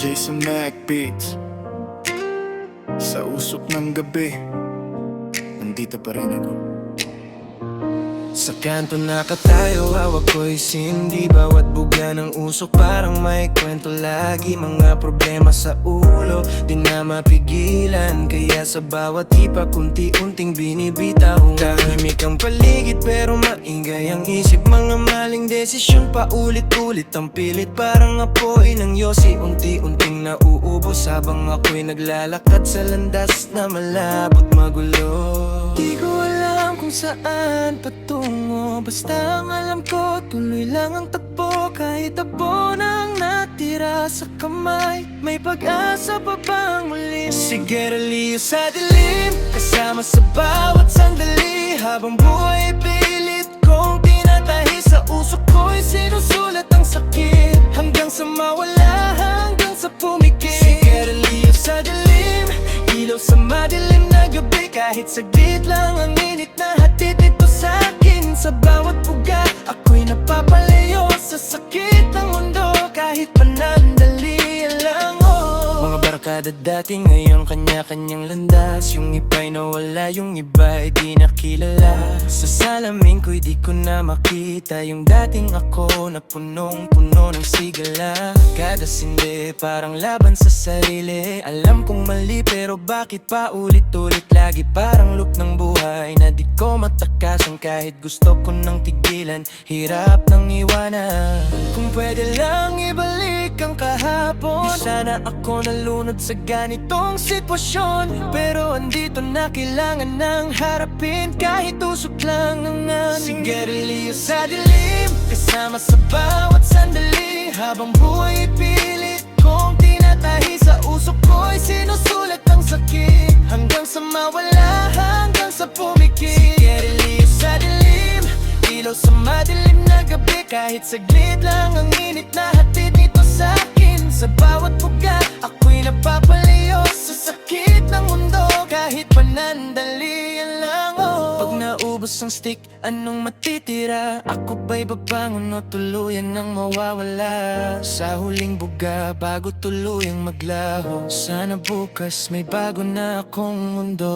Jason Mac Beats. Sa usok ng gabi, nandito pa rin ako. Sa kanto nakatayo, hawak ko'y sindi. Bawat bugla ng usok parang may kwento lagi. Mga problema sa ulo, di na mapigilan. Kaya sa bawat hipak, unti-unting binibitaw. Tahimik ang paligid pero maingay ang isip. Mga maling desisyon paulit-ulit ang pilit. Parang apoy ng yosi, unti-unting nauubos. Habang ako'y naglalakad sa landas na malabot magulo. Di ko alam kung saan patungo, basta ang alam ko, tuloy lang ang takbo. Kahit abo nang natira sa kamay, may pag-asa pa bang muli? Sige, raliyo sa dilim, kasama sa bawat sandali. Habang buhay pilit kong tinatahi, sa usok ko'y sinusulat ang sakit. Hanggang sa mawala, hanggang sa pumikit. Sige, raliyo sa dilim, ilaw sa madilim na gabi. Kahit saglit lang ang init na hatid nito sa'kin. Sa bawat puga, ako'y napapalayo sa sakit ng mundo. Kahit panandali lang, oh. Mga barkada dati ngayon kanya-kanyang landas. Yung iba'y nawala, yung iba'y di nakilala. Sa salamin ko'y di ko na makita yung dating ako na punong-puno ng sigala. Kada sindi parang laban sa sarili. Alam kong mali pero bakit pa ulit-ulit lagi? Parang loop ng buhay na di ko matakasan. Kahit gusto ko nang tigilan, hirap nang iwanan. Kung pwede lang ibalik ang kahapon, di sana ako nalunod sa ganitong sitwasyon. Pero andito na kailangan nang harapin. Kahit usok lang ng angin. Sige, raliyo sa dilim, kasama sa bawat sandali. Habang buhay pilit kong tinatahi, sa usok ko'y sinusulat ang sakit. Hanggang sa mawala, hanggang sa pumikit. Sige, raliyo sa dilim, ilaw sa madilim na gabi. Kahit saglit lang ang init na hatid nito sa'kin. Sa bawat puga, ako'y napapalayo sa sakit ng mundo. Kahit panandalian lang, oh. Pag naubos ang stick, anong matitira? Ako ba'y babangon o tuluyan nang mawawala? Sa huling buga, bago tuluyang maglaho, sana bukas may bago na akong mundo.